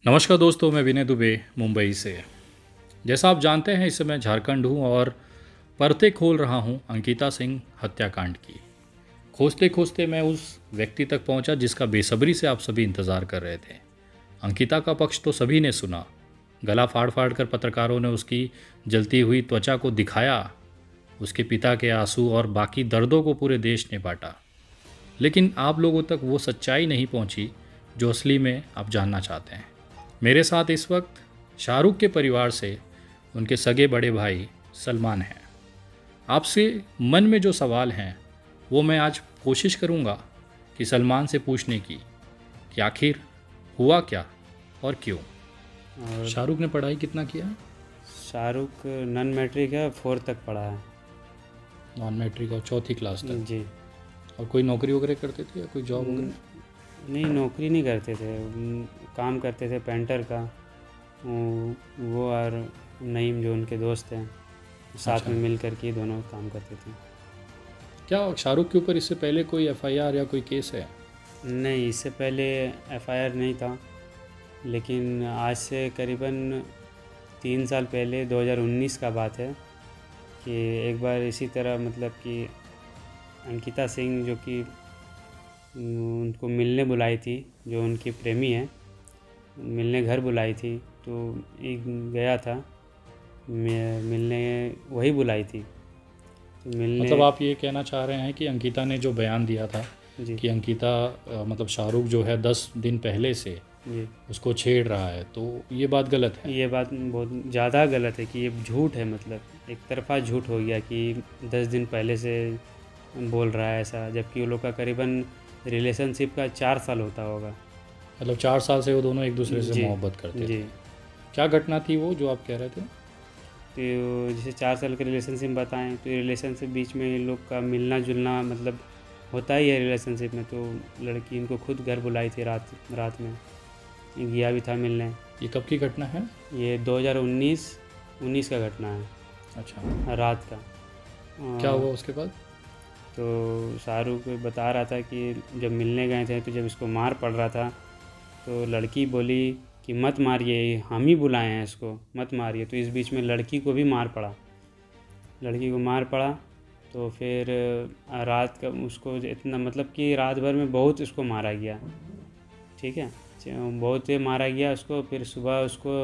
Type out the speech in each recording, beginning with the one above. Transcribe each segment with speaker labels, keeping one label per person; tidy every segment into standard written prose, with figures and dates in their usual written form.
Speaker 1: नमस्कार दोस्तों, मैं विनय दुबे मुंबई से। जैसा आप जानते हैं, इस समय झारखंड हूँ और परतें खोल रहा हूँ अंकिता सिंह हत्याकांड की। खोजते खोजते मैं उस व्यक्ति तक पहुँचा जिसका बेसब्री से आप सभी इंतज़ार कर रहे थे। अंकिता का पक्ष तो सभी ने सुना, गला फाड़ फाड़ कर पत्रकारों ने उसकी जलती हुई त्वचा को दिखाया, उसके पिता के आंसू और बाकी दर्दों को पूरे देश ने बांटा। लेकिन आप लोगों तक वो सच्चाई नहीं पहुंची जो असली में आप जानना चाहते हैं। मेरे साथ इस वक्त शाहरुख के परिवार से उनके सगे बड़े भाई सलमान हैं। आपसे मन में जो सवाल हैं वो मैं आज कोशिश करूंगा कि सलमान से पूछने की कि आखिर हुआ क्या और क्यों।
Speaker 2: और
Speaker 1: शाहरुख ने पढ़ाई कितना किया?
Speaker 2: शाहरुख नॉन मैट्रिक है, 4 तक पढ़ा है।
Speaker 1: नॉन मैट्रिक और चौथी क्लास तक।
Speaker 2: जी।
Speaker 1: और कोई नौकरी वगैरह करते थे या कोई जॉब वगैरह?
Speaker 2: नहीं, नौकरी नहीं करते थे। काम करते थे पेंटर का। वो और नईम जो उनके दोस्त हैं, साथ
Speaker 1: अच्छा।
Speaker 2: में मिल कर के दोनों काम करते थे।
Speaker 1: क्या शाहरुख के ऊपर इससे पहले कोई एफआईआर या कोई केस है?
Speaker 2: नहीं, इससे पहले एफआईआर नहीं था, लेकिन आज से करीबन 3 साल पहले 2019 का बात है कि एक बार इसी तरह मतलब कि अंकिता सिंह जो कि उनको मिलने बुलाई थी, जो उनकी प्रेमी है, मिलने घर बुलाई थी, तो एक गया था मिलने, वही बुलाई थी तो मिलने।
Speaker 1: मतलब आप ये कहना चाह रहे हैं कि अंकिता ने जो बयान दिया था
Speaker 2: जी
Speaker 1: कि अंकिता मतलब शाहरुख जो है 10 दिन पहले से
Speaker 2: जी,
Speaker 1: उसको छेड़ रहा है, तो ये बात गलत है?
Speaker 2: ये बात बहुत ज़्यादा गलत है कि ये झूठ है। मतलब एक तरफा झूठ हो गया कि 10 दिन पहले से बोल रहा है ऐसा, जबकि वो लोग का करीबन रिलेशनशिप का 4 साल होता होगा।
Speaker 1: मतलब 4 साल से वो दोनों एक दूसरे से
Speaker 2: जी
Speaker 1: मोहब्बत करते
Speaker 2: जी।
Speaker 1: थे। क्या घटना थी वो जो आप कह रहे थे?
Speaker 2: तो जैसे 4 साल के रिलेशनशिप बताएं, तो रिलेशनशिप बीच में इन लोग का मिलना जुलना मतलब होता ही है रिलेशनशिप में। तो लड़की इनको खुद घर बुलाई थी रात में, गया भी था मिलने।
Speaker 1: ये कब की घटना है?
Speaker 2: ये 2019 का घटना है,
Speaker 1: अच्छा,
Speaker 2: रात का।
Speaker 1: क्या हुआ उसके बाद?
Speaker 2: तो शाहरुख बता रहा था कि जब मिलने गए थे तो जब इसको मार पड़ रहा था, तो लड़की बोली कि मत मारिए, हम ही बुलाए हैं इसको, मत मारिए। तो इस बीच में लड़की को भी मार पड़ा, लड़की को मार पड़ा। तो फिर रात का उसको इतना मतलब कि रात भर में बहुत उसको मारा गया, ठीक है, बहुत ही मारा गया उसको। फिर सुबह उसको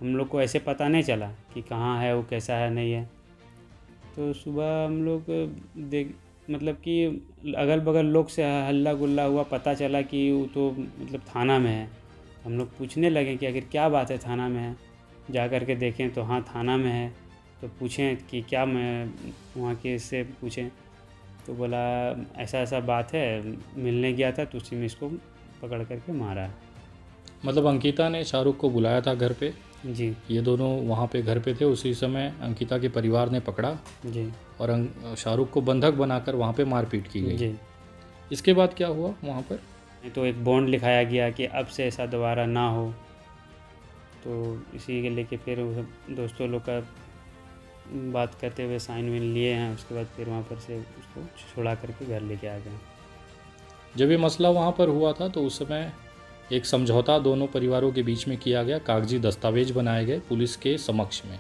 Speaker 2: हम लोग को ऐसे पता नहीं चला कि कहाँ है वो, कैसा है नहीं है। तो सुबह हम लोग देख मतलब कि अगल बगल लोग से हल्ला गुल्ला हुआ, पता चला कि वो तो मतलब थाना में है। हम लोग पूछने लगे कि आखिर क्या बात है, थाना में है। जा कर के देखें तो हाँ, थाना में है। तो पूछें कि क्या, मैं वहाँ के से पूछें तो बोला ऐसा ऐसा बात है, मिलने गया था तो उसी में इसको पकड़ करके मारा है।
Speaker 1: मतलब अंकिता ने शाहरुख को बुलाया था घर पे,
Speaker 2: जी
Speaker 1: ये दोनों वहाँ पे घर पे थे, उसी समय अंकिता के परिवार ने पकड़ा
Speaker 2: जी
Speaker 1: और शाहरुख को बंधक बनाकर वहाँ पे मारपीट की गई।
Speaker 2: जी।
Speaker 1: इसके बाद क्या हुआ वहाँ पर?
Speaker 2: तो एक बॉन्ड लिखाया गया कि अब से ऐसा दोबारा ना हो। तो इसी के लेके फिर वो सब दोस्तों लोग का बात करते हुए साइन वाइन लिए हैं। उसके बाद फिर वहाँ पर से उसको छुड़ा करके घर लेके आ गए।
Speaker 1: जब ये मसला वहाँ पर हुआ था तो उस समय एक समझौता दोनों परिवारों के बीच में किया गया, कागजी दस्तावेज बनाए गए पुलिस के समक्ष में।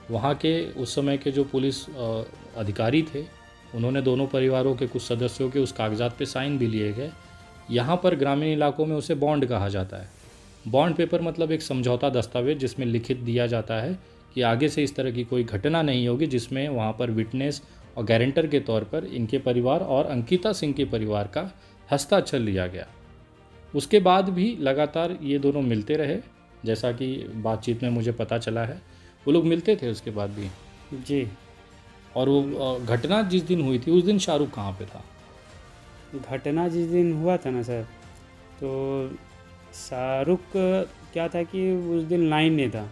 Speaker 1: वहाँ के उस समय के जो पुलिस अधिकारी थे, उन्होंने दोनों परिवारों के कुछ सदस्यों के उस कागजात पे साइन भी लिए गए। यहाँ पर ग्रामीण इलाकों में उसे बॉन्ड कहा जाता है। बॉन्ड पेपर मतलब एक समझौता दस्तावेज जिसमें लिखित दिया जाता है कि आगे से इस तरह की कोई घटना नहीं होगी जिसमें वहाँ पर विटनेस और गारंटर के तौर पर इनके परिवार और अंकिता सिंह के परिवार का हस्ताक्षर लिया गया। उसके बाद भी लगातार ये दोनों मिलते रहे, जैसा कि बातचीत में मुझे पता चला है। वो लोग मिलते थे उसके बाद भी।
Speaker 2: जी।
Speaker 1: और वो घटना जिस दिन हुई थी उस दिन शाहरुख कहाँ पे था?
Speaker 2: घटना जिस दिन हुआ था ना सर, तो शाहरुख क्या था कि उस दिन लाइन नहीं था।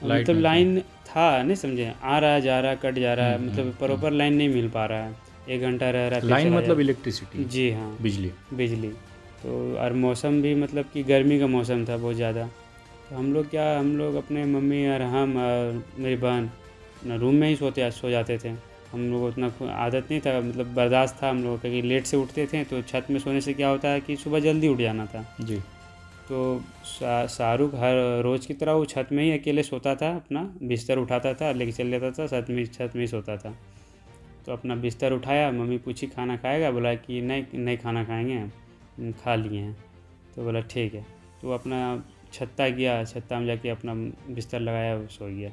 Speaker 1: लाइट
Speaker 2: मतलब
Speaker 1: नहीं था।
Speaker 2: लाइन था, नहीं समझे, आ रहा जा रहा कट जा रहा है, मतलब प्रॉपर लाइन नहीं मिल पा रहा है। 1 घंटा रह रहा है, फिर
Speaker 1: लाइन
Speaker 2: चला
Speaker 1: मतलब
Speaker 2: जा।
Speaker 1: इलेक्ट्रिसिटी,
Speaker 2: जी हाँ,
Speaker 1: बिजली।
Speaker 2: बिजली। तो और मौसम भी मतलब कि गर्मी का मौसम था बहुत ज़्यादा। तो हम लोग अपने मम्मी और हम और मेरी बहन अपना रूम में ही सो जाते थे। हम लोग उतना आदत नहीं था, मतलब बर्दाश्त था हम लोग, क्योंकि लेट से उठते थे। तो छत में सोने से क्या होता है कि सुबह जल्दी उठ जाना था।
Speaker 1: जी।
Speaker 2: तो शाहरुख हर रोज़ की तरह वो छत में ही अकेले सोता था, अपना बिस्तर उठाता था, लेके चल जाता था, छत में ही सोता था। तो अपना बिस्तर उठाया, मम्मी पूछी खाना खाएगा, बोला कि नहीं नहीं खाना खाएंगे, खा लिए हैं। तो बोला ठीक है। तो वो अपना छत्ता गया, छत्ता में जाके अपना बिस्तर लगाया, सो गया।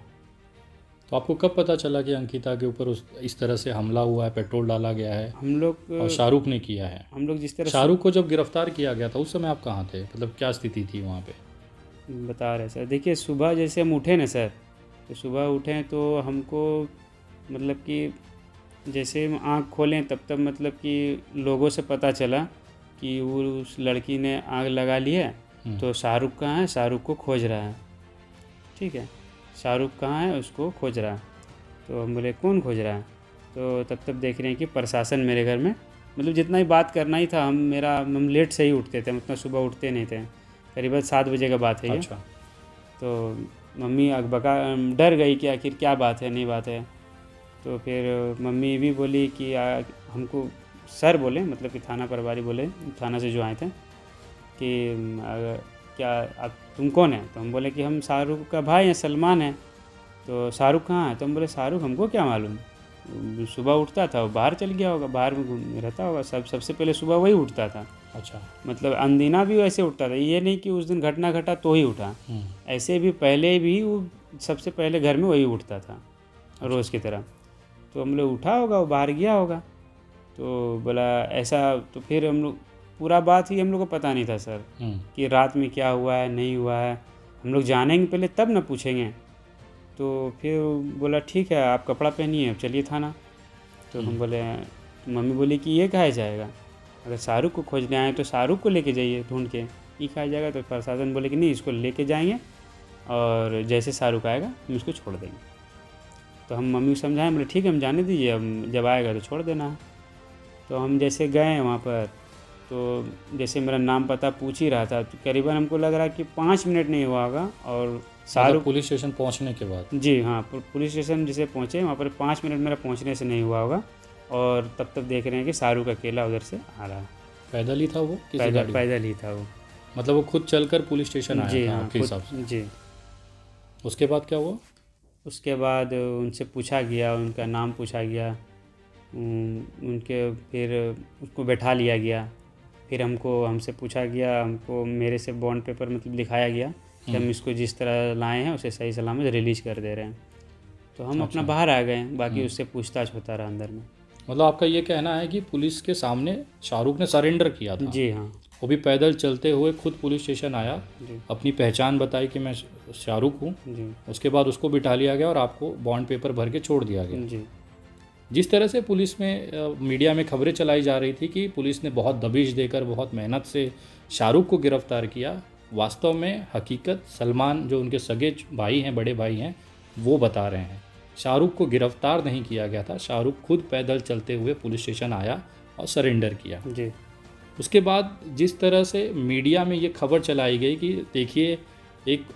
Speaker 1: तो आपको कब पता चला कि अंकिता के ऊपर इस तरह से हमला हुआ है, पेट्रोल डाला गया है
Speaker 2: हम लोग
Speaker 1: और शाहरुख ने किया है?
Speaker 2: हम लोग जिस तरह
Speaker 1: शाहरुख को जब गिरफ्तार किया गया था उस समय आप कहाँ थे, मतलब क्या स्थिति थी वहाँ पे?
Speaker 2: बता रहे सर, देखिए सुबह जैसे हम उठे ना सर, तो सुबह उठे तो हमको मतलब कि जैसे हम आँख खोलें तब मतलब कि लोगों से पता चला कि वो उस लड़की ने आग लगा ली है, तो शाहरुख कहाँ है, शाहरुख को खोज रहा है। ठीक है, शाहरुख कहाँ है, उसको खोज रहा है। तो हम बोले कौन खोज रहा है? तो तब देख रहे हैं कि प्रशासन मेरे घर में, मतलब जितना ही बात करना ही था, हम लेट से ही उठते थे, उतना सुबह उठते नहीं थे, करीबन 7 बजे का बात है ये।
Speaker 1: अच्छा।
Speaker 2: तो मम्मी अकबका डर गई कि आखिर क्या बात है, नहीं बात है। तो फिर मम्मी भी बोली कि हमको सर बोले, मतलब कि थाना प्रभारी बोले, थाना से जो आए थे, कि क्या आप तुम कौन है? तो हम बोले कि हम शाहरुख का भाई हैं, सलमान है। तो शाहरुख कहाँ है? तो हम बोले शाहरुख हमको क्या मालूम, सुबह उठता था, वो बाहर चल गया होगा, बाहर में घूम रहता होगा, सबसे पहले सुबह वही उठता था।
Speaker 1: अच्छा।
Speaker 2: मतलब अनदिना भी वैसे उठता था, ये नहीं कि उस दिन घटना घटा तो ही उठा, ऐसे भी पहले भी वो सबसे पहले घर में वही उठता था रोज़ की तरह। तो हम लोग उठा होगा, वो बाहर गया होगा। तो बोला ऐसा, तो फिर हम लोग पूरा बात ही हम लोग को पता नहीं था सर कि रात में क्या हुआ है, नहीं हुआ है, हम लोग जानेंगे पहले तब ना पूछेंगे। तो फिर बोला ठीक है, आप कपड़ा पहनिए, अब चलिए थाना। तो हम बोले, मम्मी बोली कि ये कहा जाएगा, अगर शाहरुख को खोजने आए तो शाहरुख को लेके जाइए ढूंढ के, ये कहा जाएगा। तो प्रशासन बोले कि नहीं, इसको लेके जाएंगे और जैसे शाहरुख आएगा हम इसको छोड़ देंगे। तो हम मम्मी को समझाएं, बोले ठीक है, हम जाने दीजिए, हम जब आएगा तो छोड़ देना है। तो हम जैसे गए वहाँ पर, तो जैसे मेरा नाम पता पूछ ही रहा था, तो करीबन हमको लग रहा है कि 5 मिनट नहीं हुआ होगा। और शाहरुख
Speaker 1: पुलिस स्टेशन पहुंचने के बाद?
Speaker 2: जी हाँ, पुलिस स्टेशन जिसे पहुँचे वहाँ पर 5 मिनट मेरा पहुँचने से नहीं हुआ होगा। और तब देख रहे हैं कि शाहरुख अकेला उधर से आ रहा है।
Speaker 1: पैदल ही था वो, किसी गाड़ी में?
Speaker 2: पैदल ही था वो।
Speaker 1: मतलब वो खुद चलकर पुलिस स्टेशन आया
Speaker 2: जी
Speaker 1: था
Speaker 2: हाँ,
Speaker 1: आपके हिसाब से?
Speaker 2: जी।
Speaker 1: उसके बाद क्या हुआ?
Speaker 2: उसके बाद उनसे पूछा गया, उनका नाम पूछा गया, उनके फिर उसको बैठा लिया गया। फिर हमसे पूछा गया, हमको मेरे से बॉन्ड पेपर मतलब दिखाया गया कि हम इसको जिस तरह लाए हैं उसे सही सलामत रिलीज़ कर दे रहे हैं। तो हम अपना बाहर आ गए, बाकी उससे पूछताछ होता रहा अंदर में।
Speaker 1: मतलब आपका ये कहना है कि पुलिस के सामने शाहरुख ने सरेंडर किया था?
Speaker 2: जी हाँ।
Speaker 1: वो भी पैदल चलते हुए खुद पुलिस स्टेशन आया, अपनी पहचान बताई कि मैं शाहरुख हूँ, उसके बाद उसको बिठा लिया गया और आपको बॉन्ड पेपर भर के छोड़ दिया गया।
Speaker 2: जी।
Speaker 1: जिस तरह से पुलिस में मीडिया में खबरें चलाई जा रही थी कि पुलिस ने बहुत दबिश देकर, बहुत मेहनत से शाहरुख को गिरफ्तार किया, वास्तव में हकीकत सलमान जो उनके सगे भाई हैं, बड़े भाई हैं, वो बता रहे हैं शाहरुख को गिरफ्तार नहीं किया गया था। शाहरुख खुद पैदल चलते हुए पुलिस स्टेशन आया और सरेंडर किया।
Speaker 2: जी।
Speaker 1: उसके बाद जिस तरह से मीडिया में ये खबर चलाई गई कि देखिए एक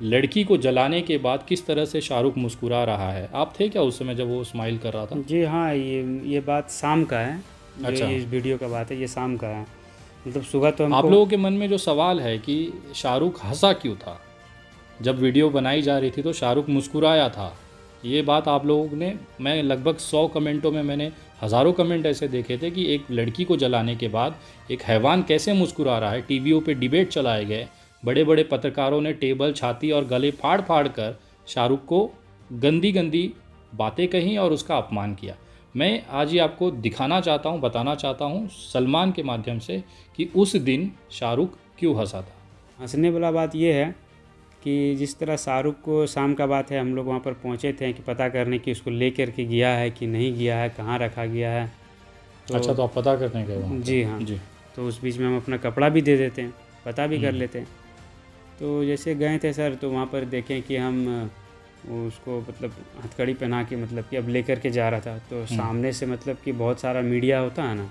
Speaker 1: लड़की को जलाने के बाद किस तरह से शाहरुख मुस्कुरा रहा है, आप थे क्या उस समय जब वो स्माइल कर रहा था?
Speaker 2: जी हाँ, ये बात शाम का है।
Speaker 1: अच्छा।
Speaker 2: इस वीडियो का बात है, ये शाम का है। मतलब सुबह तो
Speaker 1: आप लोगों के मन में जो सवाल है कि शाहरुख हंसा क्यों था, जब वीडियो बनाई जा रही थी तो शाहरुख मुस्कुराया था, ये बात आप लोगों ने, मैं लगभग 100 कमेंटों में मैंने हज़ारों कमेंट ऐसे देखे थे कि एक लड़की को जलाने के बाद एक हैवान कैसे मुस्कुरा रहा है। टीवीओं पे डिबेट चलाए गए, बड़े बड़े पत्रकारों ने टेबल, छाती और गले फाड़ फाड़ कर शाहरुख को गंदी गंदी बातें कहीं और उसका अपमान किया। मैं आज ही आपको दिखाना चाहता हूँ, बताना चाहता हूँ सलमान के माध्यम से कि उस दिन शाहरुख क्यों हंसा था।
Speaker 2: हंसने वाला बात ये है कि जिस तरह शाहरुख को, शाम का बात है, हम लोग वहाँ पर पहुँचे थे कि पता करने कि उसको ले कर के गया है कि नहीं गया है, कहाँ रखा गया है। तो
Speaker 1: अच्छा, तो आप पता करने गए वहाँ?
Speaker 2: जी हाँ जी। तो उस बीच में हम अपना कपड़ा भी दे देते हैं, पता भी कर लेते हैं। तो जैसे गए थे सर, तो वहाँ पर देखें कि हम उसको मतलब हथकड़ी पहना के, मतलब कि अब लेकर के जा रहा था, तो सामने से मतलब कि बहुत सारा मीडिया होता है ना,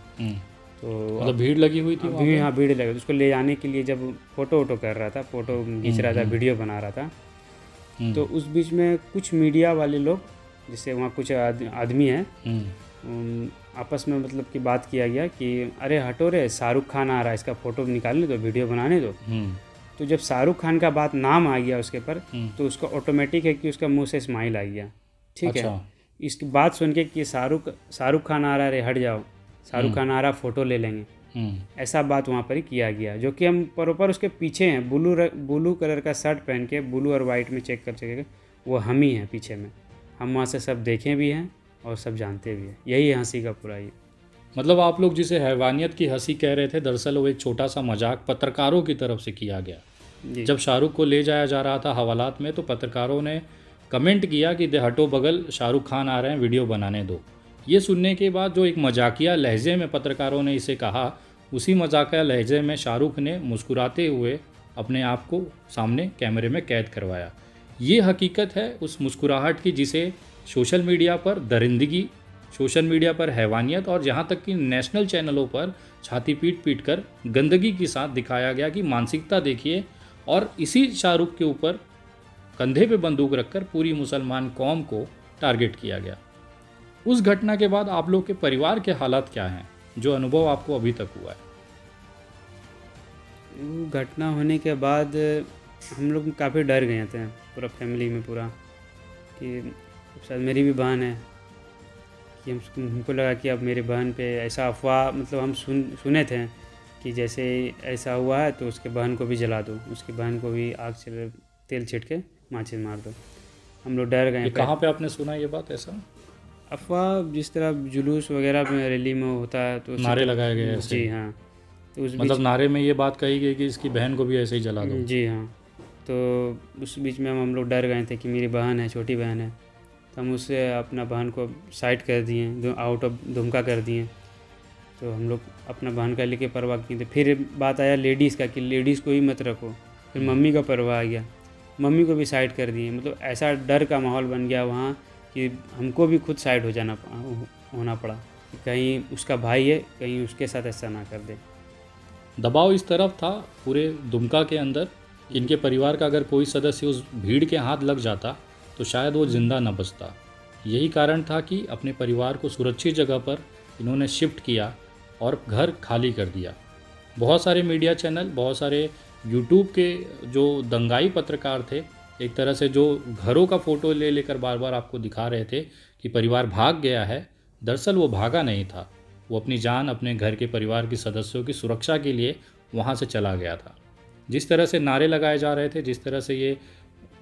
Speaker 2: तो
Speaker 1: मतलब भीड़ लगी हुई थी?
Speaker 2: भीड़, हाँ भीड़ लगी। उसको ले जाने के लिए जब फ़ोटो कर रहा था, फ़ोटो खींच रहा था, वीडियो बना रहा था, तो उस बीच में कुछ मीडिया वाले लोग, जैसे वहाँ कुछ आदमी हैं, आपस में मतलब कि बात किया गया कि अरे हटो रे, शाहरुख खान आ रहा है, इसका फ़ोटो निकालने दो, वीडियो बनाने दो। तो जब शाहरुख खान का बात नाम आ गया उसके पर, तो उसका ऑटोमेटिक है कि उसका मुंह से स्माइल आ गया। ठीक है,
Speaker 1: अच्छा।
Speaker 2: इसकी बात सुन के कि शाहरुख खान आ रहा है, रे हट जाओ, शाहरुख खान आ रहा, फ़ोटो ले लेंगे, ऐसा बात वहाँ पर ही किया गया। जो कि हम प्रॉपर उसके पीछे हैं, ब्लू कलर का शर्ट पहन के, ब्लू और वाइट में चेक कर वो हम ही हैं पीछे में। हम वहाँ से सब देखे भी हैं और सब जानते भी हैं। यही हंसी का पूरा ये।
Speaker 1: मतलब आप लोग जिसे हैवानियत की हंसी कह रहे थे, दरअसल वो एक छोटा सा मजाक पत्रकारों की तरफ से किया गया।
Speaker 2: जी
Speaker 1: जब शाहरुख को ले जाया जा रहा था हवालात में, तो पत्रकारों ने कमेंट किया कि दे हटो बगल, शाहरुख खान आ रहे हैं, वीडियो बनाने दो। ये सुनने के बाद जो एक मजाकिया लहजे में पत्रकारों ने इसे कहा, उसी मजाकिया लहजे में शाहरुख ने मुस्कुराते हुए अपने आप को सामने कैमरे में कैद करवाया। ये हकीकत है उस मुस्कुराहट की जिसे सोशल मीडिया पर दरिंदगी, सोशल मीडिया पर हैवानियत और यहाँ तक कि नेशनल चैनलों पर छाती पीट पीट कर गंदगी के साथ दिखाया गया कि मानसिकता देखिए। और इसी शाहरुख के ऊपर कंधे पे बंदूक रखकर पूरी मुसलमान कौम को टारगेट किया गया। उस घटना के बाद आप लोग के परिवार के हालात क्या हैं, जो अनुभव आपको अभी तक हुआ है?
Speaker 2: वो घटना होने के बाद हम लोग काफ़ी डर गए थे, पूरा फैमिली में पूरा, कि शायद मेरी भी बहन है, कि हमको लगा कि अब मेरी बहन पे ऐसा अफवाह, मतलब हम सुने थे कि जैसे ऐसा हुआ है तो उसके बहन को भी जला दो, उसकी बहन को भी आग से तेल छिट के माचिस मार दो। हम लोग डर गए।
Speaker 1: कहाँ पे आपने सुना ये बात? ऐसा
Speaker 2: अफवाह जिस तरह जुलूस वगैरह में, रैली में होता है तो
Speaker 1: नारे लगाए गए ऐसे?
Speaker 2: जी हाँ। तो उस
Speaker 1: मतलब नारे में ये बात कही गई कि इसकी बहन को भी ऐसे ही जला दो?
Speaker 2: जी हाँ। तो उस बीच में हम लोग डर गए थे कि मेरी बहन है, छोटी बहन है, तो हम उससे अपना बहन को साइड कर दिए, आउट ऑफ धुमका कर दिए। तो हम लोग अपना बहन का लेके परवाह किए थे। फिर बात आया लेडीज़ का कि लेडीज़ को ही मत रखो। फिर मम्मी का परवाह आ गया, मम्मी को भी साइड कर दिए। मतलब ऐसा डर का माहौल बन गया वहाँ कि हमको भी खुद साइड होना पड़ा कि कहीं उसका भाई है, कहीं उसके साथ ऐसा ना कर दे।
Speaker 1: दबाव इस तरफ था पूरे दुमका के अंदर कि इनके परिवार का अगर कोई सदस्य उस भीड़ के हाथ लग जाता तो शायद वो जिंदा न बचता। यही कारण था कि अपने परिवार को सुरक्षित जगह पर इन्होंने शिफ्ट किया और घर खाली कर दिया। बहुत सारे मीडिया चैनल, बहुत सारे यूट्यूब के जो दंगाई पत्रकार थे, एक तरह से जो घरों का फ़ोटो ले लेकर बार बार आपको दिखा रहे थे कि परिवार भाग गया है। दरअसल वो भागा नहीं था, वो अपनी जान, अपने घर के परिवार के सदस्यों की सुरक्षा के लिए वहाँ से चला गया था। जिस तरह से नारे लगाए जा रहे थे, जिस तरह से ये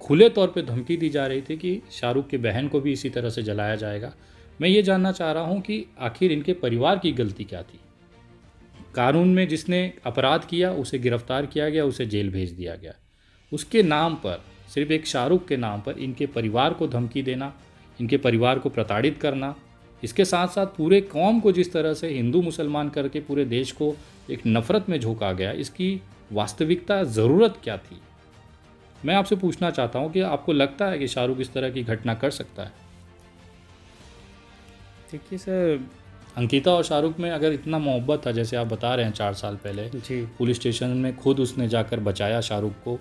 Speaker 1: खुले तौर पे धमकी दी जा रही थी कि शाहरुख की बहन को भी इसी तरह से जलाया जाएगा, मैं ये जानना चाह रहा हूँ कि आखिर इनके परिवार की गलती क्या थी? कानून में जिसने अपराध किया उसे गिरफ्तार किया गया, उसे जेल भेज दिया गया। उसके नाम पर, सिर्फ एक शाहरुख के नाम पर इनके परिवार को धमकी देना, इनके परिवार को प्रताड़ित करना, इसके साथ साथ पूरे कौम को जिस तरह से हिंदू मुसलमान करके पूरे देश को एक नफ़रत में झोंका गया, इसकी वास्तविकता ज़रूरत क्या थी? मैं आपसे पूछना चाहता हूँ कि आपको लगता है कि शाहरुख इस तरह की घटना कर सकता है?
Speaker 2: देखिए सर,
Speaker 1: अंकिता और शाहरुख में अगर इतना मोहब्बत था, जैसे आप बता रहे हैं 4 साल पहले
Speaker 2: जी
Speaker 1: पुलिस स्टेशन में खुद उसने जाकर बचाया शाहरुख को,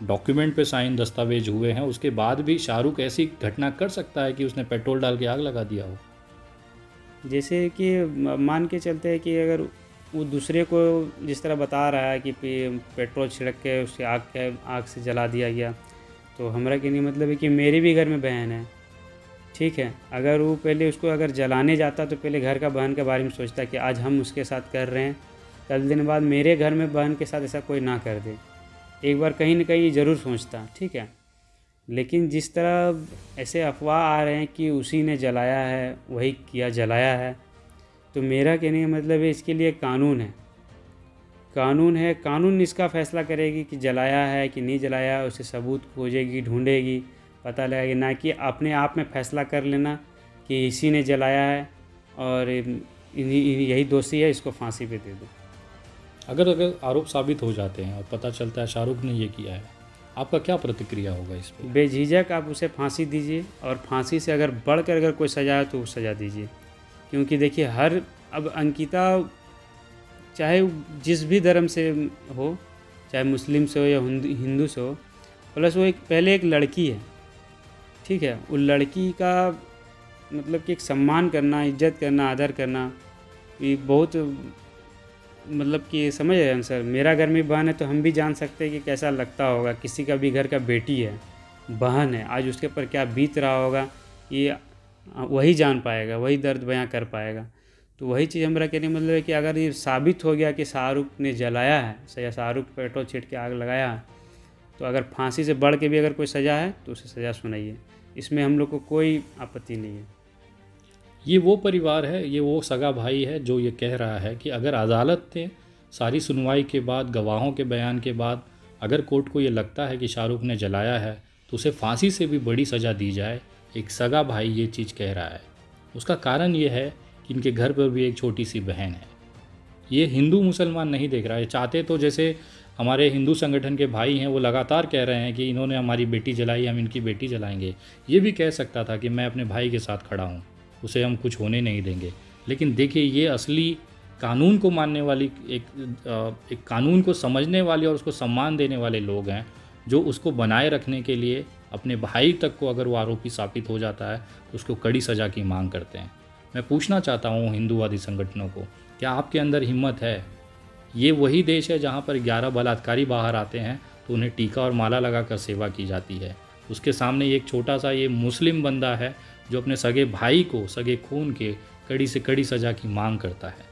Speaker 1: डॉक्यूमेंट पे साइन दस्तावेज हुए हैं, उसके बाद भी शाहरुख ऐसी घटना कर सकता है कि उसने पेट्रोल डाल के आग लगा दिया हो?
Speaker 2: जैसे कि मान के चलते हैं कि अगर वो दूसरे को जिस तरह बता रहा है कि पेट्रोल छिड़क के उससे आग से जला दिया गया, तो हमारा कहने का मतलब है कि मेरी भी घर में बहन है, ठीक है। अगर वो पहले उसको अगर जलाने जाता तो पहले घर का बहन के बारे में सोचता कि आज हम उसके साथ कर रहे हैं, कल दिन बाद मेरे घर में बहन के साथ ऐसा कोई ना कर दे, एक बार कहीं ना कहीं ज़रूर सोचता, ठीक है। लेकिन जिस तरह ऐसे अफवाह आ रहे हैं कि उसी ने जलाया है, वही किया, जलाया है, तो मेरा कहने का मतलब है इसके लिए कानून है, कानून इसका फैसला करेगी कि जलाया है कि नहीं जलाया, उसे सबूत खोजेगी, ढूंढेगी, पता लगेगी, ना कि अपने आप में फैसला कर लेना कि इसी ने जलाया है और यही दोषी है, इसको फांसी पे दे दो।
Speaker 1: अगर आरोप साबित हो जाते हैं और पता चलता है शाहरुख ने ये किया है, आपका क्या प्रतिक्रिया होगा इस पर?
Speaker 2: बेझिझक आप उसे फांसी दीजिए, और फांसी से अगर बढ़कर अगर कोई सजा है तो सज़ा दीजिए। क्योंकि देखिए अब अंकिता चाहे जिस भी धर्म से हो, चाहे मुस्लिम से हो या हिंदू से हो, प्लस वो पहले एक लड़की है, ठीक है। उस लड़की का मतलब कि एक सम्मान करना, इज्जत करना, आदर करना, ये बहुत मतलब कि समझ रहे हैं सर, मेरा घर में बहन है तो हम भी जान सकते हैं कि कैसा लगता होगा, किसी का भी घर का बेटी है, बहन है, आज उसके ऊपर क्या बीत रहा होगा, ये वही जान पाएगा, वही दर्द बयां कर पाएगा। तो वही चीज़ हमारा कहने का मतलब है कि अगर ये साबित हो गया कि शाहरुख ने जलाया है या शाहरुख पेट्रोल छीट के आग लगाया है, तो अगर फांसी से बढ़ के भी अगर कोई सज़ा है तो उसे सज़ा सुनाइए, इसमें हम लोग को कोई आपत्ति नहीं है।
Speaker 1: ये वो परिवार है, ये वो सगा भाई है जो ये कह रहा है कि अगर अदालत ने सारी सुनवाई के बाद, गवाहों के बयान के बाद, अगर कोर्ट को ये लगता है कि शाहरुख ने जलाया है तो उसे फांसी से भी बड़ी सज़ा दी जाए। एक सगा भाई ये चीज़ कह रहा है। उसका कारण ये है कि इनके घर पर भी एक छोटी सी बहन है। ये हिंदू मुसलमान नहीं देख रहा है। चाहते तो जैसे हमारे हिंदू संगठन के भाई हैं वो लगातार कह रहे हैं कि इन्होंने हमारी बेटी जलाई, हम इनकी बेटी जलाएंगे, ये भी कह सकता था कि मैं अपने भाई के साथ खड़ा हूँ, उसे हम कुछ होने नहीं देंगे। लेकिन देखिए, ये असली कानून को मानने वाली एक कानून को समझने वाले और उसको सम्मान देने वाले लोग हैं, जो उसको बनाए रखने के लिए अपने भाई तक को अगर वो आरोपी साबित हो जाता है तो उसको कड़ी सज़ा की मांग करते हैं। मैं पूछना चाहता हूँ हिंदूवादी संगठनों को, क्या आपके अंदर हिम्मत है? ये वही देश है जहाँ पर 11 बलात्कारी बाहर आते हैं तो उन्हें टीका और माला लगाकर सेवा की जाती है। उसके सामने एक छोटा सा ये मुस्लिम बंदा है जो अपने सगे भाई को, सगे खून के, कड़ी से कड़ी सज़ा की मांग करता है।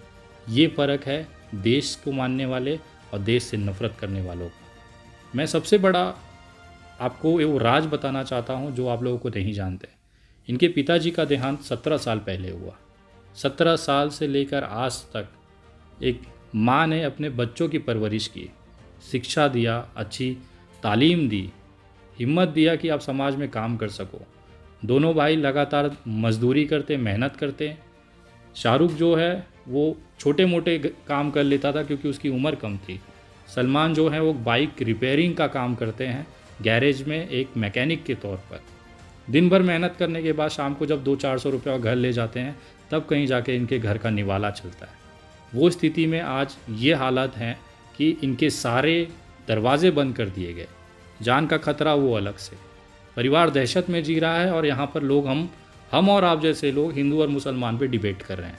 Speaker 1: ये फ़र्क है देश को मानने वाले और देश से नफ़रत करने वालों का। मैं सबसे बड़ा आपको वो राज बताना चाहता हूँ जो आप लोगों को नहीं जानते। इनके पिताजी का देहांत 17 साल पहले हुआ। 17 साल से लेकर आज तक एक माँ ने अपने बच्चों की परवरिश की, शिक्षा दिया, अच्छी तालीम दी, हिम्मत दिया कि आप समाज में काम कर सको। दोनों भाई लगातार मजदूरी करते, मेहनत करते। शाहरुख जो है वो छोटे मोटे काम कर लेता था क्योंकि उसकी उम्र कम थी। सलमान जो है वो बाइक रिपेयरिंग का काम करते हैं गैरेज में एक मैकेनिक के तौर पर। दिन भर मेहनत करने के बाद शाम को जब 200-400 रुपये घर ले जाते हैं तब कहीं जाके इनके घर का निवाला चलता है। वो स्थिति में आज ये हालत हैं कि इनके सारे दरवाजे बंद कर दिए गए। जान का खतरा वो अलग से। परिवार दहशत में जी रहा है और यहाँ पर लोग हम और आप जैसे लोग हिंदू और मुसलमान पे डिबेट कर रहे हैं।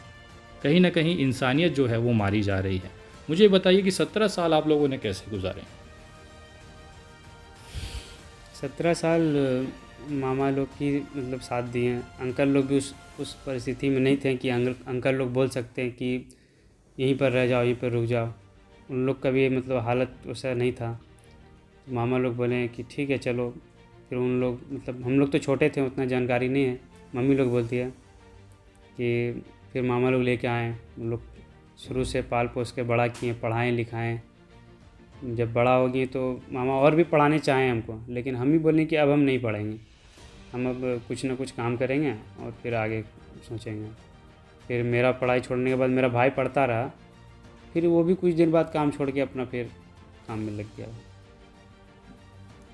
Speaker 1: कहीं ना कहीं इंसानियत जो है वो मारी जा रही है। मुझे बताइए कि 17 साल आप लोगों ने कैसे गुजारे?
Speaker 2: 17 साल मामा लोग की मतलब साथ दिए हैं। अंकल लोग भी उस परिस्थिति में नहीं थे कि अंकल लोग बोल सकते हैं कि यहीं पर रह जाओ, यहीं पर रुक जाओ। उन लोग का भी मतलब हालत वैसा नहीं था। तो मामा लोग बोले कि ठीक है चलो। फिर उन लोग मतलब हम लोग तो छोटे थे, उतना जानकारी नहीं है। मम्मी लोग बोलती है कि फिर मामा लोग लेके आए। उन लोग शुरू से पाल पोस के बड़ा किए, पढ़ाएं लिखाएं। जब बड़ा हो गई तो मामा और भी पढ़ाने चाहें हमको, लेकिन हम ही बोलें कि अब हम नहीं पढ़ेंगे, हम अब कुछ ना कुछ काम करेंगे और फिर आगे सोचेंगे। फिर मेरा पढ़ाई छोड़ने के बाद मेरा भाई पढ़ता रहा। फिर वो भी कुछ दिन बाद काम छोड़ के अपना फिर काम में लग गया।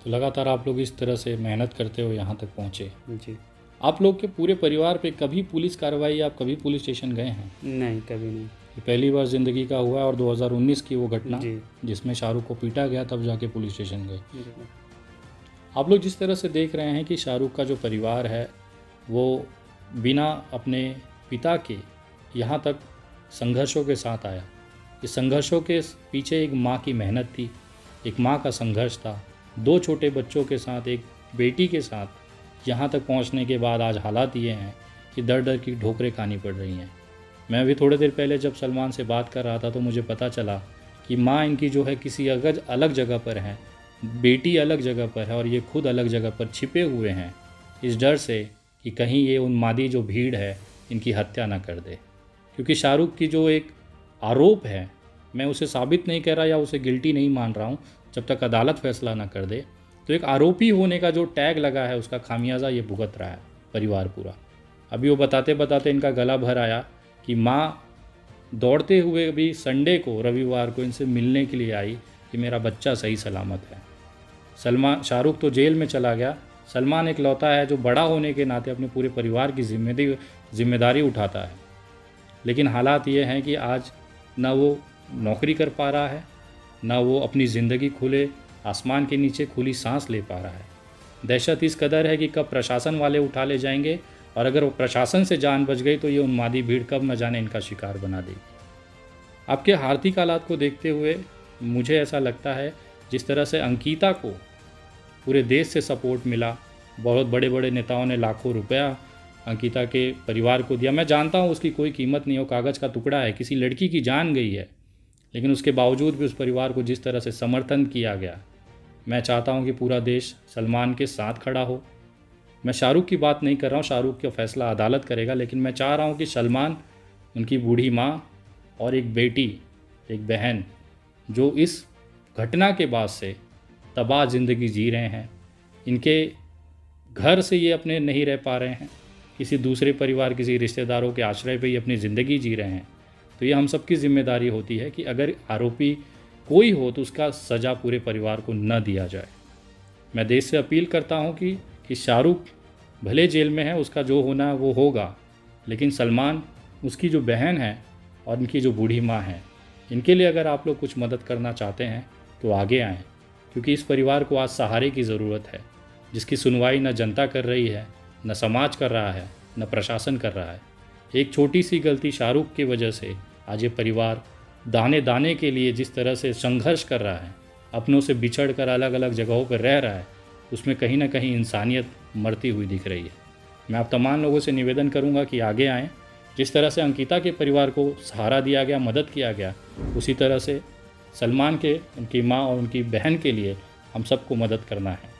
Speaker 1: तो लगातार आप लोग इस तरह से मेहनत करते हुए यहाँ तक पहुँचे।
Speaker 2: जी।
Speaker 1: आप लोग के पूरे परिवार पे कभी पुलिस कार्रवाई, आप कभी पुलिस स्टेशन गए हैं?
Speaker 2: नहीं, कभी नहीं।
Speaker 1: ये पहली बार ज़िंदगी का हुआ और 2019 की वो घटना
Speaker 2: जी।
Speaker 1: जिसमें शाहरुख को पीटा गया, तब जाके पुलिस स्टेशन गए।
Speaker 2: जी।
Speaker 1: आप लोग जिस तरह से देख रहे हैं कि शाहरुख का जो परिवार है वो बिना अपने पिता के यहाँ तक संघर्षों के साथ आया। इस संघर्षों के पीछे एक माँ की मेहनत थी, एक माँ का संघर्ष था। 2 छोटे बच्चों के साथ, एक बेटी के साथ यहाँ तक पहुँचने के बाद आज हालात ये हैं कि दर दर की ठोकरें खानी पड़ रही हैं। मैं अभी थोड़ी देर पहले जब सलमान से बात कर रहा था तो मुझे पता चला कि माँ इनकी जो है किसी अलग जगह पर है, बेटी अलग जगह पर है और ये खुद अलग जगह पर छिपे हुए हैं इस डर से कि कहीं ये उन्मादी जो भीड़ है इनकी हत्या ना कर दे। क्योंकि शाहरुख की जो एक आरोप है, मैं उसे साबित नहीं कर रहा या उसे गिल्टी नहीं मान रहा हूँ जब तक अदालत फैसला ना कर दे। तो एक आरोपी होने का जो टैग लगा है उसका खामियाजा ये भुगत रहा है परिवार पूरा। अभी वो बताते बताते इनका गला भर आया कि माँ दौड़ते हुए भी संडे को, रविवार को इनसे मिलने के लिए आई कि मेरा बच्चा सही सलामत है। शाहरुख तो जेल में चला गया। सलमान एक लौता है जो बड़ा होने के नाते अपने पूरे परिवार की जिम्मेदारी उठाता है। लेकिन हालात ये हैं कि आज ना वो नौकरी कर पा रहा है, ना वो अपनी ज़िंदगी खुले आसमान के नीचे खुली सांस ले पा रहा है। दहशत इस कदर है कि कब प्रशासन वाले उठा ले जाएंगे और अगर वो प्रशासन से जान बच गई तो ये उन्मादी भीड़ कब न जाने इनका शिकार बना देगी। आपके आर्थिक हालात को देखते हुए मुझे ऐसा लगता है जिस तरह से अंकिता को पूरे देश से सपोर्ट मिला, बहुत बड़े बड़े नेताओं ने लाखों रुपया अंकिता के परिवार को दिया। मैं जानता हूँ उसकी कोई कीमत नहीं हो, कागज़ का टुकड़ा है, किसी लड़की की जान गई है, लेकिन उसके बावजूद भी उस परिवार को जिस तरह से समर्थन किया गया, मैं चाहता हूँ कि पूरा देश सलमान के साथ खड़ा हो। मैं शाहरुख की बात नहीं कर रहा हूँ, शाहरुख का फैसला अदालत करेगा, लेकिन मैं चाह रहा हूँ कि सलमान, उनकी बूढ़ी माँ और एक बेटी, एक बहन जो इस घटना के बाद से तबाह ज़िंदगी जी रहे हैं, इनके घर से ये अपने नहीं रह पा रहे हैं, किसी दूसरे परिवार, किसी रिश्तेदारों के आश्रय पे ही अपनी ज़िंदगी जी रहे हैं, तो ये हम सबकी जिम्मेदारी होती है कि अगर आरोपी कोई हो तो उसका सज़ा पूरे परिवार को न दिया जाए। मैं देश से अपील करता हूँ कि शाहरुख भले जेल में है, उसका जो होना है वो होगा, लेकिन सलमान, उसकी जो बहन है और इनकी जो बूढ़ी माँ है, इनके लिए अगर आप लोग कुछ मदद करना चाहते हैं तो आगे आएँ, क्योंकि इस परिवार को आज सहारे की ज़रूरत है, जिसकी सुनवाई न जनता कर रही है, न समाज कर रहा है, न प्रशासन कर रहा है। एक छोटी सी गलती शाहरुख की वजह से आज ये परिवार दाने दाने के लिए जिस तरह से संघर्ष कर रहा है, अपनों से बिछड़ कर अलग अलग जगहों पर रह रहा है, उसमें कहीं ना कहीं इंसानियत मरती हुई दिख रही है। मैं आप तमाम लोगों से निवेदन करूंगा कि आगे आएँ। जिस तरह से अंकिता के परिवार को सहारा दिया गया, मदद किया गया, उसी तरह से सलमान के, उनकी माँ और उनकी बहन के लिए हम सबको मदद करना है।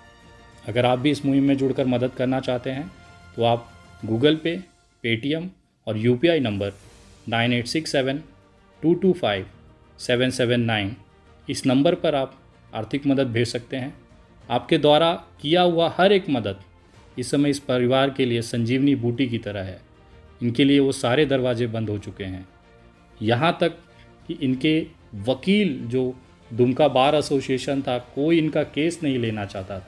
Speaker 1: अगर आप भी इस मुहिम में जुड़कर मदद करना चाहते हैं तो आप गूगल पे, पेटीएम और UPI नंबर 9867225779 इस नंबर पर आप आर्थिक मदद भेज सकते हैं। आपके द्वारा किया हुआ हर एक मदद इस समय इस परिवार के लिए संजीवनी बूटी की तरह है। इनके लिए वो सारे दरवाजे बंद हो चुके हैं, यहाँ तक कि इनके वकील जो दुमका बार एसोसिएशन था, कोई इनका केस नहीं लेना चाहता था।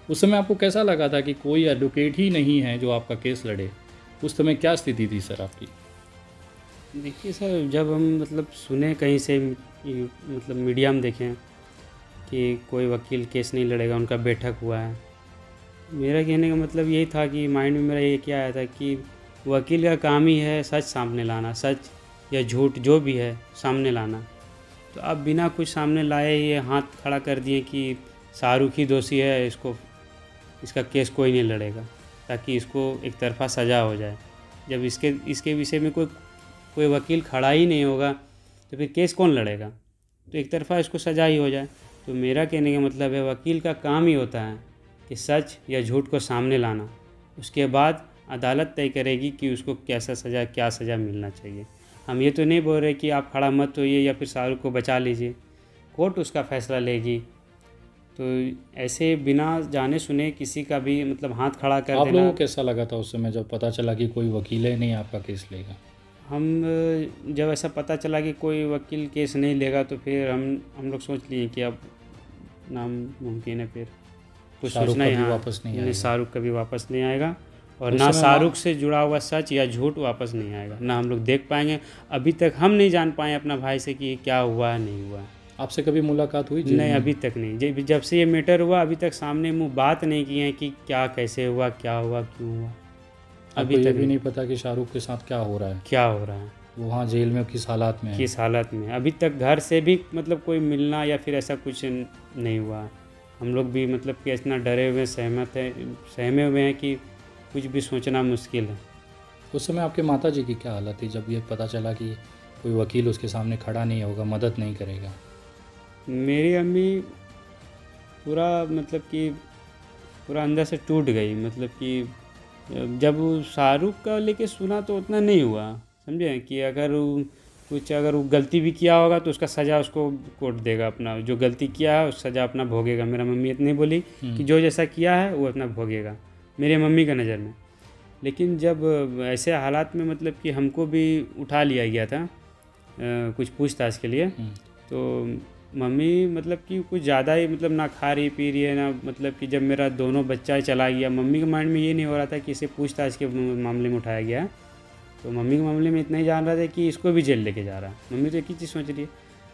Speaker 1: उस समय आपको कैसा लगा था कि कोई एडवोकेट ही नहीं है जो आपका केस लड़े? उस समय क्या स्थिति थी सर आपकी?
Speaker 2: देखिए सर, जब हम मतलब सुने कहीं से, मतलब मीडिया में देखें कि कोई वकील केस नहीं लड़ेगा, उनका बैठक हुआ है, मेरा कहने का मतलब यही था कि माइंड में मेरा ये क्या आया था कि वकील का काम ही है सच सामने लाना, सच या झूठ जो भी है सामने लाना। तो अब बिना कुछ सामने लाए ये हाथ खड़ा कर दिए कि शाहरुख ही दोषी है, इसका केस कोई नहीं लड़ेगा, ताकि इसको एक तरफा सज़ा हो जाए। जब इसके विषय में कोई वकील खड़ा ही नहीं होगा तो फिर केस कौन लड़ेगा? तो एक तरफा इसको सज़ा ही हो जाए। तो मेरा कहने का मतलब है वकील का काम ही होता है कि सच या झूठ को सामने लाना, उसके बाद अदालत तय करेगी कि उसको क्या सज़ा मिलना चाहिए। हम ये तो नहीं बोल रहे कि आप खड़ा मत होइए या फिर शाहरुख को बचा लीजिए, कोर्ट उसका फ़ैसला लेगी। तो ऐसे बिना जाने सुने किसी का भी मतलब हाथ खड़ा कर देना।
Speaker 1: आप लोगों को कैसा लगा था उस समय जब पता चला कि कोई वकील है नहीं आपका केस लेगा?
Speaker 2: हम जब ऐसा पता चला कि कोई वकील केस नहीं लेगा तो फिर हम लोग सोच लिए कि अब नामुमकिन है, फिर कुछ सोचना ही,
Speaker 1: वापस नहीं आएगा,
Speaker 2: शाहरुख कभी वापस नहीं आएगा, और ना शाहरुख से जुड़ा हुआ सच या झूठ वापस नहीं आएगा, ना हम लोग देख पाएंगे। अभी तक हम नहीं जान पाए अपना भाई से कि क्या हुआ नहीं हुआ।
Speaker 1: आपसे कभी मुलाकात हुई?
Speaker 2: नहीं, अभी तक नहीं। जब से ये मैटर हुआ अभी तक सामने मुँह बात नहीं की है कि क्या, कैसे हुआ, क्या हुआ, क्यों हुआ।
Speaker 1: अभी तक भी नहीं पता कि शाहरुख के साथ क्या हो रहा है, वो वहाँ जेल में किस हालात में है।
Speaker 2: अभी तक घर से भी मतलब कोई मिलना या फिर ऐसा कुछ नहीं हुआ। हम लोग भी मतलब कि इतना डरे हुए सहमे हुए हैं कि कुछ भी सोचना मुश्किल है।
Speaker 1: उस समय आपके माता जी की क्या हालत थी जब ये पता चला कि कोई वकील उसके सामने खड़ा नहीं होगा, मदद नहीं करेगा?
Speaker 2: मेरी अम्मी पूरा मतलब कि पूरा अंदर से टूट गई। मतलब कि जब शाहरुख का लेके सुना तो उतना नहीं हुआ, समझे, कि अगर वो गलती भी किया होगा तो उसका सज़ा उसको कोर्ट देगा, अपना जो गलती किया है उस सज़ा अपना भोगेगा। मेरा मम्मी इतनी बोली कि जो जैसा किया है वो अपना भोगेगा, मेरे मम्मी का नज़र में। लेकिन जब ऐसे हालात में मतलब कि हमको भी उठा लिया गया था कुछ पूछताछ के लिए, तो मम्मी मतलब कि कुछ ज़्यादा ही मतलब ना खा रही पी रही है ना, मतलब कि जब मेरा दोनों बच्चा चला गया, मम्मी के माइंड में ये नहीं हो रहा था कि इसे पूछताछ के मामले में उठाया गया, तो मम्मी के मामले में इतना ही जान रहा था कि इसको भी जेल लेके जा रहा है। मम्मी तो एक ही चीज़ सोच रही है,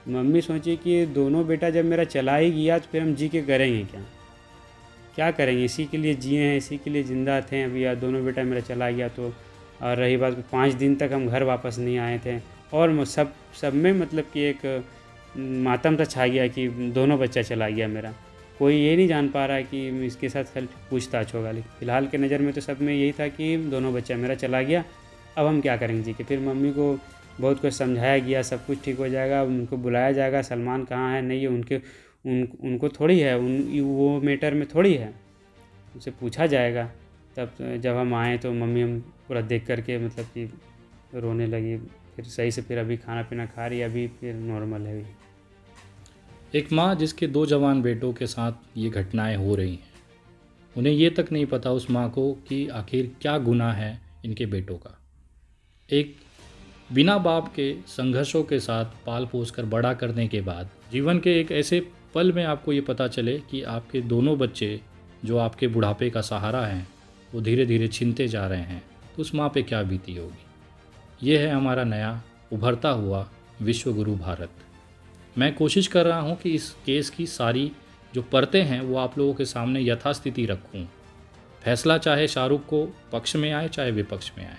Speaker 2: मम्मी सोची कि दोनों बेटा जब मेरा चला ही गया तो फिर हम जी के करेंगे क्या करेंगे, इसी के लिए जिए हैं, इसी के लिए ज़िंदा थे अभी, यार दोनों बेटा मेरा चला गया तो। और रही बात 5 दिन तक हम घर वापस नहीं आए थे, और सब में मतलब कि एक मातम सा छा गया कि दोनों बच्चा चला गया मेरा। कोई ये नहीं जान पा रहा है कि इसके साथ कल पूछताछ होगा, लेकिन फ़िलहाल के नज़र में तो सब में यही था कि दोनों बच्चा मेरा चला गया, अब हम क्या करेंगे जी के। फिर मम्मी को बहुत कुछ समझाया गया, सब कुछ ठीक हो जाएगा, उनको बुलाया जाएगा, सलमान कहाँ है नहीं है उनको थोड़ी है, वो मैटर में थोड़ी है, उनसे पूछा जाएगा। तब जब हम आए तो मम्मी हम पूरा देख करके मतलब कि रोने लगी। फिर सही से फिर अभी खाना पीना खा रही है, अभी फिर नॉर्मल है अभी।
Speaker 1: एक माँ जिसके 2 जवान बेटों के साथ ये घटनाएं हो रही हैं, उन्हें ये तक नहीं पता उस माँ को कि आखिर क्या गुनाह है इनके बेटों का। एक बिना बाप के संघर्षों के साथ पाल पोस कर बड़ा करने के बाद जीवन के एक ऐसे पल में आपको ये पता चले कि आपके दोनों बच्चे जो आपके बुढ़ापे का सहारा हैं वो धीरे धीरे छिनते जा रहे हैं, तो उस माँ पे क्या बीती होगी। ये है हमारा नया उभरता हुआ विश्व गुरु भारत। मैं कोशिश कर रहा हूँ कि इस केस की सारी जो परतें हैं वो आप लोगों के सामने यथास्थिति रखूँ। फैसला चाहे शाहरुख को पक्ष में आए चाहे विपक्ष में आए,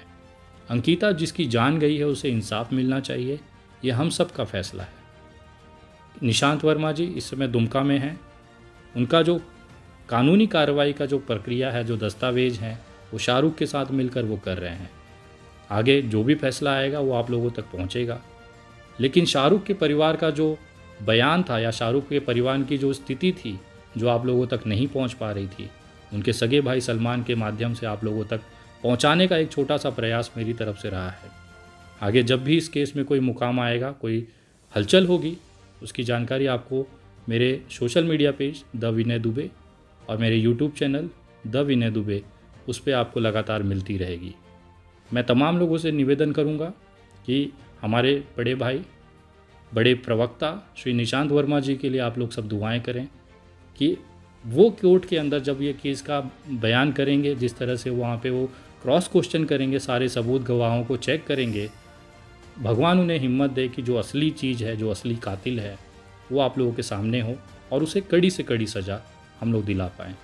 Speaker 1: अंकिता जिसकी जान गई है उसे इंसाफ मिलना चाहिए, ये हम सब का फैसला है। निशांत वर्मा जी इस समय दुमका में हैं, उनका जो कानूनी कार्रवाई का जो प्रक्रिया है, जो दस्तावेज हैं, वो शाहरुख के साथ मिलकर वो कर रहे हैं। आगे जो भी फैसला आएगा वो आप लोगों तक पहुंचेगा। लेकिन शाहरुख के परिवार का जो बयान था या शाहरुख के परिवार की जो स्थिति थी जो आप लोगों तक नहीं पहुंच पा रही थी, उनके सगे भाई सलमान के माध्यम से आप लोगों तक पहुंचाने का एक छोटा सा प्रयास मेरी तरफ से रहा है। आगे जब भी इस केस में कोई मुकाम आएगा, कोई हलचल होगी, उसकी जानकारी आपको मेरे सोशल मीडिया पेज द विनय दुबे और मेरे यूट्यूब चैनल द विनय दुबे, उस पर आपको लगातार मिलती रहेगी। मैं तमाम लोगों से निवेदन करूंगा कि हमारे बड़े भाई, बड़े प्रवक्ता श्री निशांत वर्मा जी के लिए आप लोग सब दुआएं करें कि वो कोर्ट के अंदर जब ये केस का बयान करेंगे, जिस तरह से वहाँ पे वो क्रॉस क्वेश्चन करेंगे, सारे सबूत गवाहों को चेक करेंगे, भगवान उन्हें हिम्मत दे कि जो असली चीज़ है, जो असली कातिल है, वो आप लोगों के सामने हो और उसे कड़ी से कड़ी सज़ा हम लोग दिला पाएँ।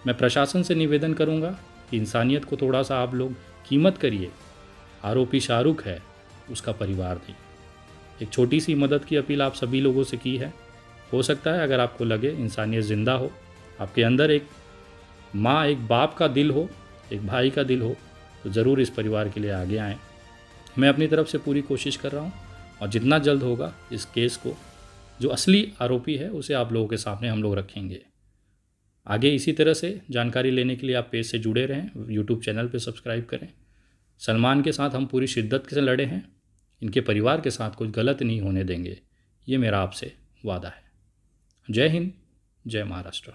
Speaker 1: मैं प्रशासन से निवेदन करूँगा कि इंसानियत को थोड़ा सा आप लोग कीमत करिए। आरोपी शाहरुख है, उसका परिवार नहीं। एक छोटी सी मदद की अपील आप सभी लोगों से की है। हो सकता है अगर आपको लगे इंसानियत ज़िंदा हो, आपके अंदर एक माँ, एक बाप का दिल हो, एक भाई का दिल हो, तो ज़रूर इस परिवार के लिए आगे आएँ। मैं अपनी तरफ से पूरी कोशिश कर रहा हूँ और जितना जल्द होगा इस केस को, जो असली आरोपी है, उसे आप लोगों के सामने हम लोग रखेंगे। आगे इसी तरह से जानकारी लेने के लिए आप पेज से जुड़े रहें, यूट्यूब चैनल पे सब्सक्राइब करें। सलमान के साथ हम पूरी शिद्दत से लड़े हैं, इनके परिवार के साथ कुछ गलत नहीं होने देंगे, ये मेरा आपसे वादा है। जय हिंद, जय महाराष्ट्र।